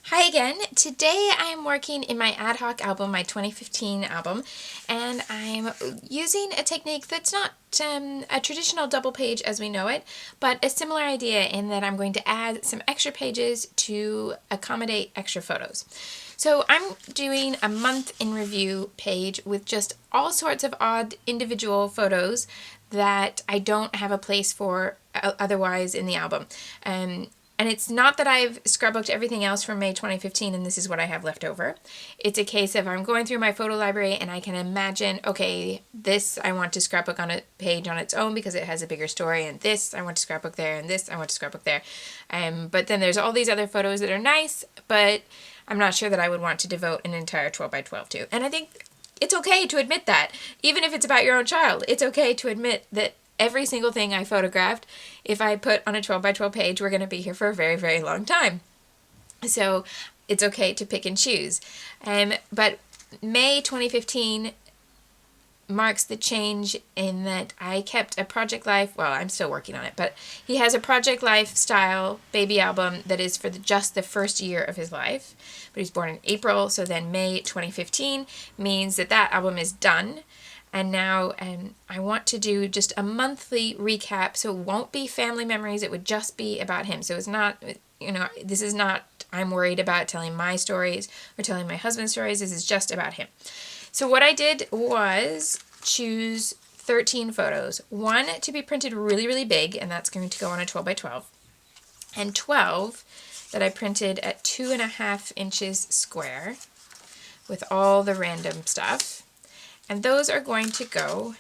Hi again. Today I'm working in my ad hoc album, my 2015 album, and I'm using a technique that's not a traditional double page as we know it, but a similar idea in that I'm going to add some extra pages to accommodate extra photos. So I'm doing a month in review page with just all sorts of odd individual photos that I don't have a place for otherwise in the album. And it's not that I've scrapbooked everything else from May 2015 and this is what I have left over. It's a case of I'm going through my photo library and I can imagine, okay, this I want to scrapbook on a page on its own because it has a bigger story, and this I want to scrapbook there, and this I want to scrapbook there. But then there's all these other photos that are nice, but I'm not sure that I would want to devote an entire 12 by 12 to. And I think it's okay to admit that. Even if it's about your own child, it's okay to admit that every single thing I photographed, if I put on a 12 by 12 page, we're going to be here for a very, very long time. So it's okay to pick and choose. But May 2015 marks the change in that I kept a Project Life, well, I'm still working on it, but he has a Project Life style baby album that is for just the first year of his life. But he's born in April, so then May 2015 means that that album is done. And now I want to do just a monthly recap, so it won't be family memories, it would just be about him. So it's not, this is not, I'm worried about telling my stories or telling my husband's stories, this is just about him. So what I did was choose 13 photos. One to be printed really, really big, and that's going to go on a 12 by 12. And 12 that I printed at 2.5 inches square with all the random stuff. And those are going to go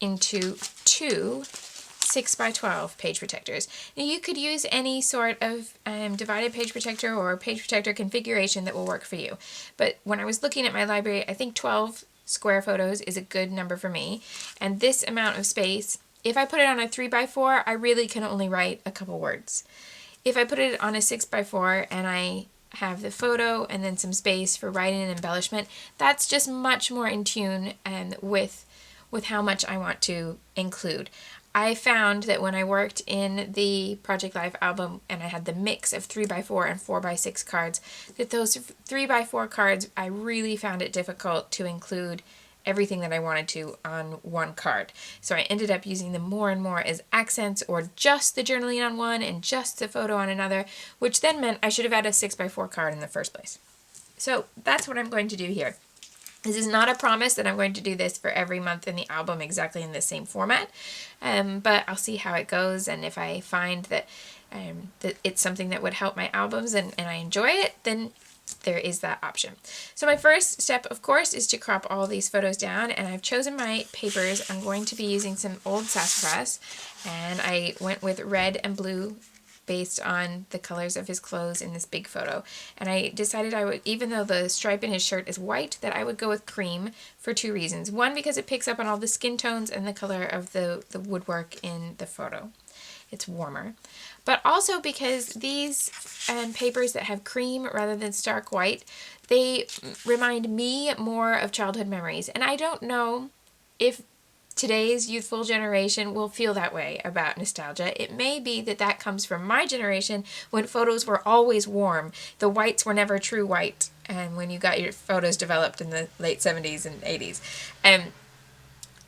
into two 6 by 12 page protectors. Now you could use any sort of divided page protector or page protector configuration that will work for you. But when I was looking at my library, I think 12 square photos is a good number for me. And this amount of space, if I put it on a 3 by 4, I really can only write a couple words. If I put it on a 6 by 4 and I have the photo and then some space for writing and embellishment, that's just much more in tune and with how much I want to include. I found that when I worked in the Project Life album and I had the mix of 3 by 4 and 4 by 6 cards, that those 3 by 4 cards, I really found it difficult to include everything that I wanted to on one card. So I ended up using them more and more as accents, or just the journaling on one and just the photo on another, which then meant I should have had a 6 by 4 card in the first place. So that's what I'm going to do here. This is not a promise that I'm going to do this for every month in the album exactly in the same format, but I'll see how it goes, and if I find that it's something that would help my albums and I enjoy it, then there is that option. So my first step, of course, is to crop all these photos down, and I've chosen my papers. I'm going to be using some old sassafras, and I went with red and blue based on the colors of his clothes in this big photo. And I decided I would, even though the stripe in his shirt is white, that I would go with cream for two reasons. One, because it picks up on all the skin tones and the color of the woodwork in the photo. It's warmer. But also because these papers that have cream rather than stark white, they remind me more of childhood memories. And I don't know if today's youthful generation will feel that way about nostalgia. It may be that that comes from my generation when photos were always warm. The whites were never true white, and when you got your photos developed in the late 70s and 80s.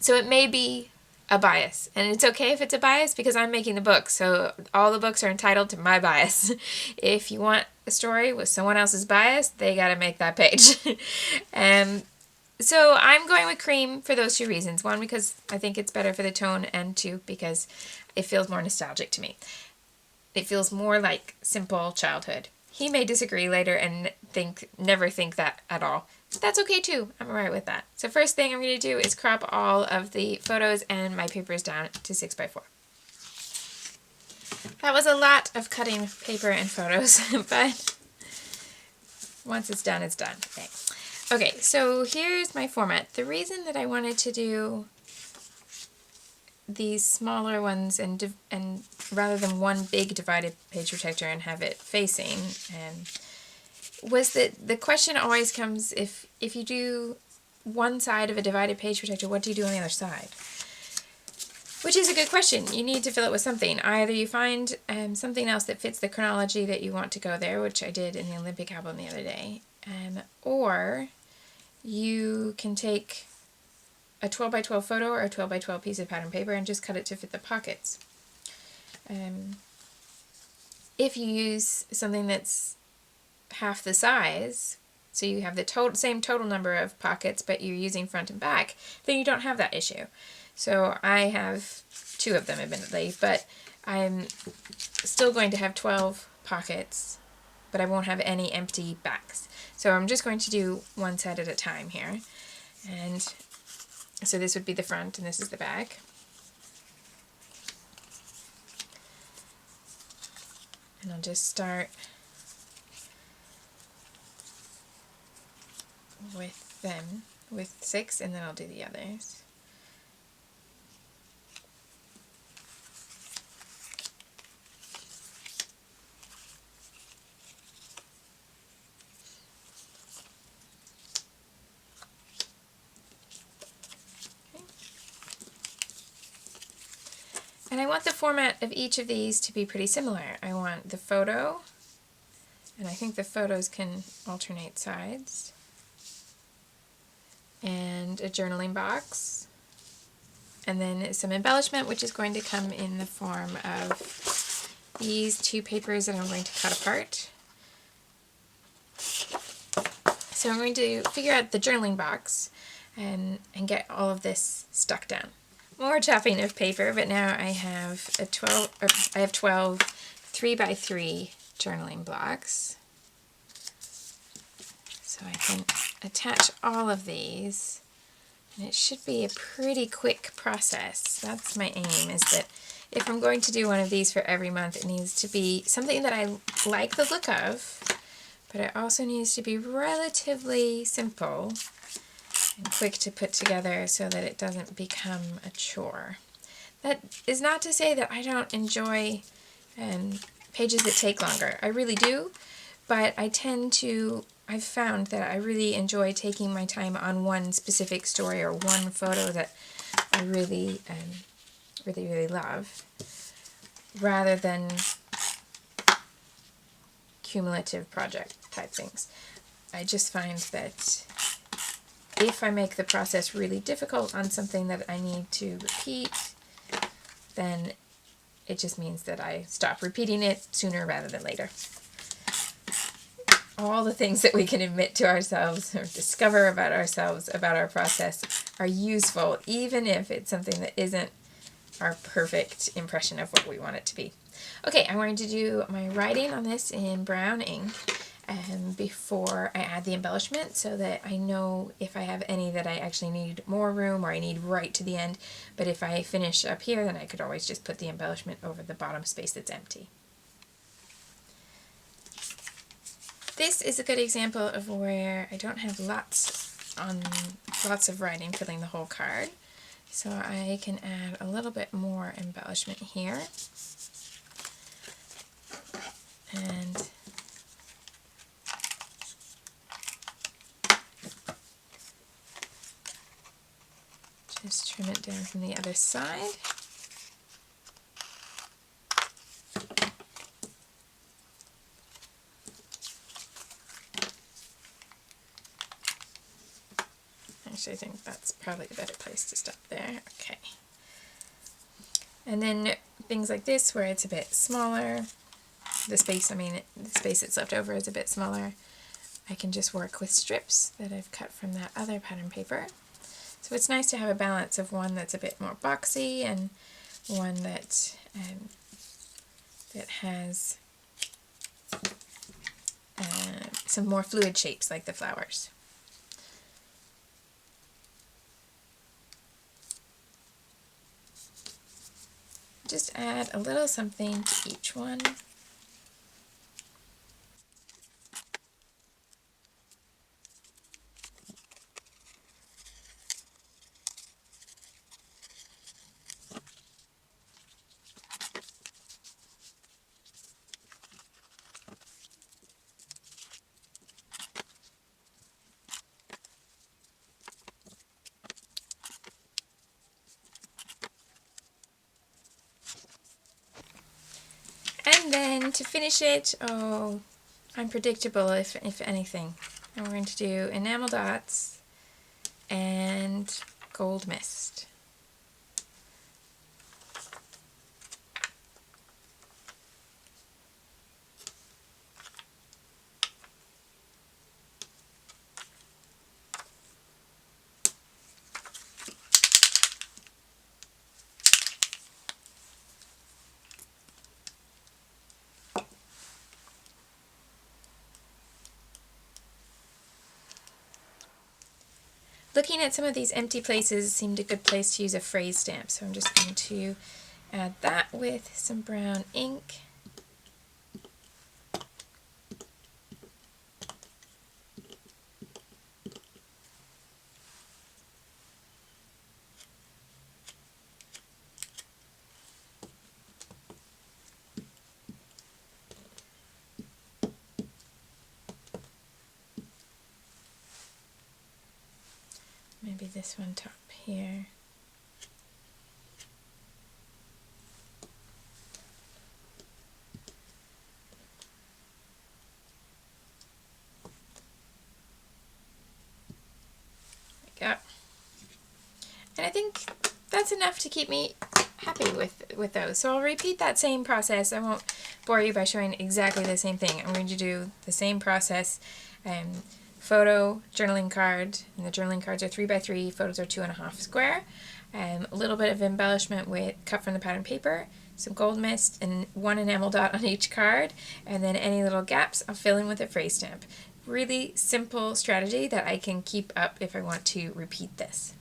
So it may be a bias, and it's okay if it's a bias because I'm making the book, so all the books are entitled to my bias. If you want a story with someone else's bias, they gotta make that page. So I'm going with cream for those two reasons. One, because I think it's better for the tone, and two, because it feels more nostalgic to me. It feels more like simple childhood. He may disagree later and never think that at all. That's okay too. I'm alright with that. So first thing I'm going to do is crop all of the photos and my papers down to 6 by 4. That was a lot of cutting paper and photos, but once it's done, it's done. Okay, so here's my format. The reason that I wanted to do these smaller ones and rather than one big divided page protector and have it facing was that the question always comes, if you do one side of a divided page protector, what do you do on the other side? Which is a good question. You need to fill it with something. Either you find something else that fits the chronology that you want to go there, which I did in the Olympic album the other day, or you can take a 12 by 12 photo or a 12 by 12 piece of pattern paper and just cut it to fit the pockets. If you use something that's half the size, so you have the same total number of pockets, but you're using front and back, then you don't have that issue. So I have 2 of them, admittedly, but I'm still going to have 12 pockets, but I won't have any empty backs. So I'm just going to do one set at a time here. And so this would be the front and this is the back. And I'll just start with 6, and then I'll do the others. And I want the format of each of these to be pretty similar. I want the photo, and I think the photos can alternate sides, and a journaling box, and then some embellishment, which is going to come in the form of these 2 papers that I'm going to cut apart. So I'm going to figure out the journaling box and get all of this stuck down. More chopping of paper, but now I have 12 3 by 3 journaling blocks. So I can attach all of these, and it should be a pretty quick process. That's my aim, is that if I'm going to do one of these for every month, it needs to be something that I like the look of, but it also needs to be relatively simple and quick to put together so that it doesn't become a chore. That is not to say that I don't enjoy pages that take longer. I really do, but I've found that I really enjoy taking my time on one specific story or one photo that I really love, rather than cumulative project type things. I just find that if I make the process really difficult on something that I need to repeat, then it just means that I stop repeating it sooner rather than later. All the things that we can admit to ourselves or discover about ourselves, about our process, are useful, even if it's something that isn't our perfect impression of what we want it to be. Okay, I'm going to do my writing on this in brown ink before I add the embellishment, so that I know if I have any that I actually need more room or I need right to the end. But if I finish up here, then I could always just put the embellishment over the bottom space that's empty. This is a good example of where I don't have lots of writing filling the whole card. So I can add a little bit more embellishment here. And just trim it down from the other side. Actually, I think that's probably a better place to stop there. Okay. And then things like this, where it's a bit smaller, the space that's left over is a bit smaller, I can just work with strips that I've cut from that other pattern paper. So it's nice to have a balance of one that's a bit more boxy and one that has some more fluid shapes like the flowers. Just add a little something to each one. finish it, oh, I'm predictable if anything. And we're going to do enamel dots and gold mist. Looking at some of these empty places seemed a good place to use a phrase stamp, so I'm just going to add that with some brown ink. Maybe this one top here. There we go. And I think that's enough to keep me happy with those. So I'll repeat that same process. I won't bore you by showing exactly the same thing. I'm going to do the same process. Photo, journaling card, and the journaling cards are 3x3, photos are 2.5 square. A little bit of embellishment with cut from the pattern paper, some gold mist, and one enamel dot on each card, and then any little gaps I'll fill in with a phrase stamp. Really simple strategy that I can keep up if I want to repeat this.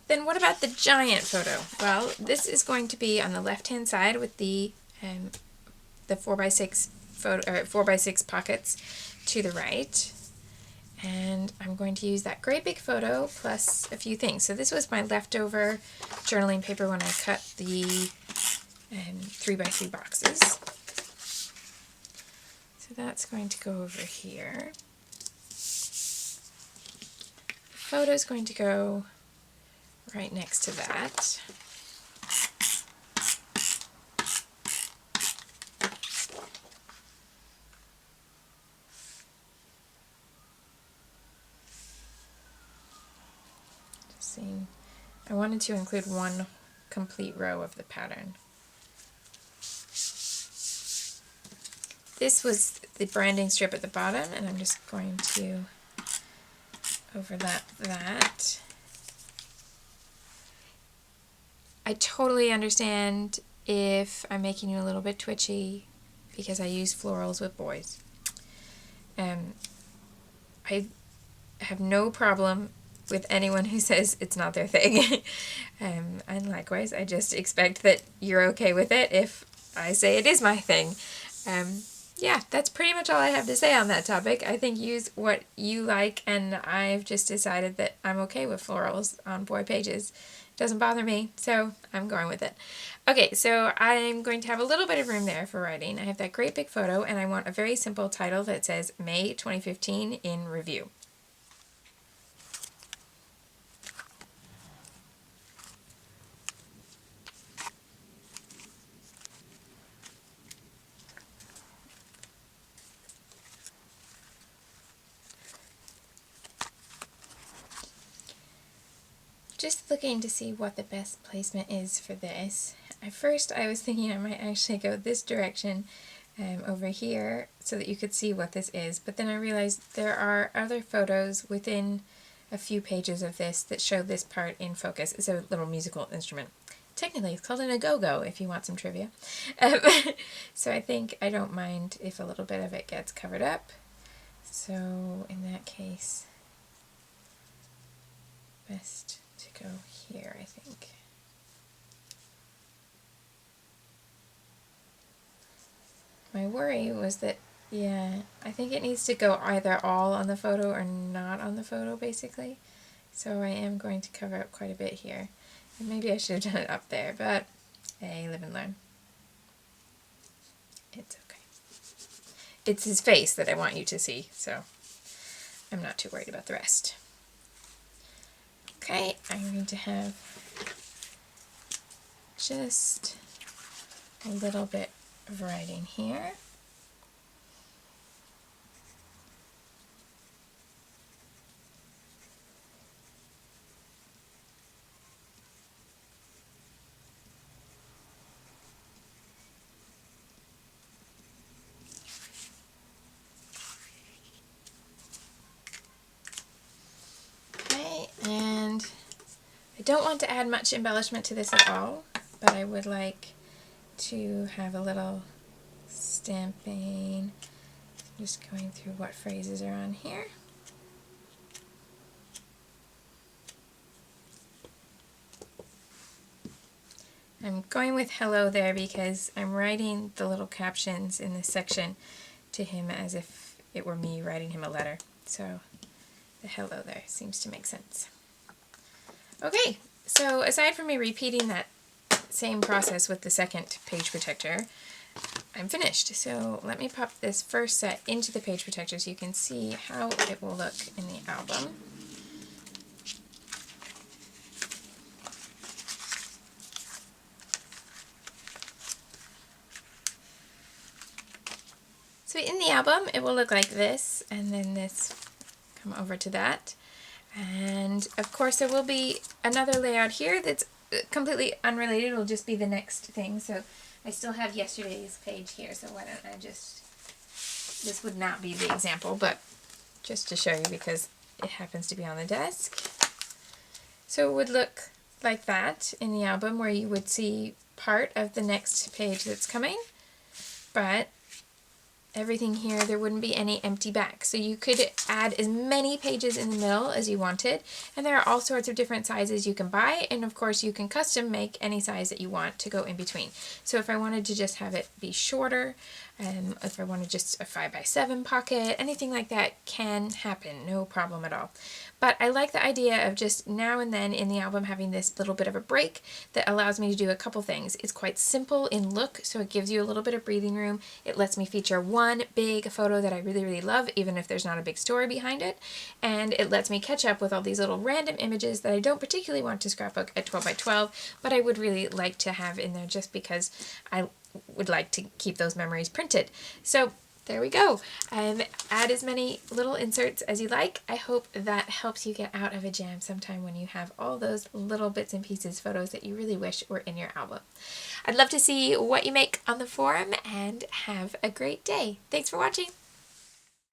Then what about the giant photo? Well, this is going to be on the left-hand side with the 4x6 photo, or 4x6 pockets to the right. And I'm going to use that great big photo plus a few things. So this was my leftover journaling paper when I cut the 3x3 boxes. So that's going to go over here. The photo is going to go right next to that. I wanted to include one complete row of the pattern. This was the branding strip at the bottom, and I'm just going to overlap that. I totally understand if I'm making you a little bit twitchy because I use florals with boys. I have no problem with anyone who says it's not their thing. And likewise, I just expect that you're okay with it if I say it is my thing. Yeah, that's pretty much all I have to say on that topic. I think use what you like, and I've just decided that I'm okay with florals on boy pages. It doesn't bother me, so I'm going with it. Okay, so I'm going to have a little bit of room there for writing. I have that great big photo, and I want a very simple title that says May 2015 in Review. Just looking to see what the best placement is for this. At first I was thinking I might actually go this direction over here so that you could see what this is, but then I realized there are other photos within a few pages of this that show this part in focus. It's a little musical instrument. Technically it's called an a-go-go if you want some trivia. So I think I don't mind if a little bit of it gets covered up. So in that case, best to go here, I think. My worry was that, yeah, I think it needs to go either all on the photo or not on the photo, basically. So I am going to cover up quite a bit here. And maybe I should have done it up there, but hey, live and learn. It's okay. It's his face that I want you to see, so I'm not too worried about the rest. Okay, I'm going to have just a little bit of writing here. Okay, and I don't want to add much embellishment to this at all, but I would like to have a little stamping. Just going through what phrases are on here. I'm going with hello there because I'm writing the little captions in this section to him as if it were me writing him a letter. So the hello there seems to make sense. Okay, so aside from me repeating that same process with the second page protector, I'm finished. So let me pop this first set into the page protector so you can see how it will look in the album. So in the album it will look like this, and then this come over to that. And of course there will be another layout here that's completely unrelated. It'll just be the next thing. So I still have yesterday's page here, so why don't I just, this would not be the example, but just to show you because it happens to be on the desk. So it would look like that in the album, where you would see part of the next page that's coming, but everything here, there wouldn't be any empty back. So you could add as many pages in the middle as you wanted, and there are all sorts of different sizes you can buy, and of course you can custom make any size that you want to go in between. So if I wanted to just have it be shorter, if I wanted just a 5x7 pocket, anything like that can happen, no problem at all. But I like the idea of just now and then in the album having this little bit of a break that allows me to do a couple things. It's quite simple in look, so it gives you a little bit of breathing room. It lets me feature one big photo that I really, really love, even if there's not a big story behind it. And it lets me catch up with all these little random images that I don't particularly want to scrapbook at 12x12, but I would really like to have in there just because I would like to keep those memories printed. So there we go. Add as many little inserts as you like. I hope that helps you get out of a jam sometime when you have all those little bits and pieces, photos that you really wish were in your album. I'd love to see what you make on the forum, and have a great day. Thanks for watching.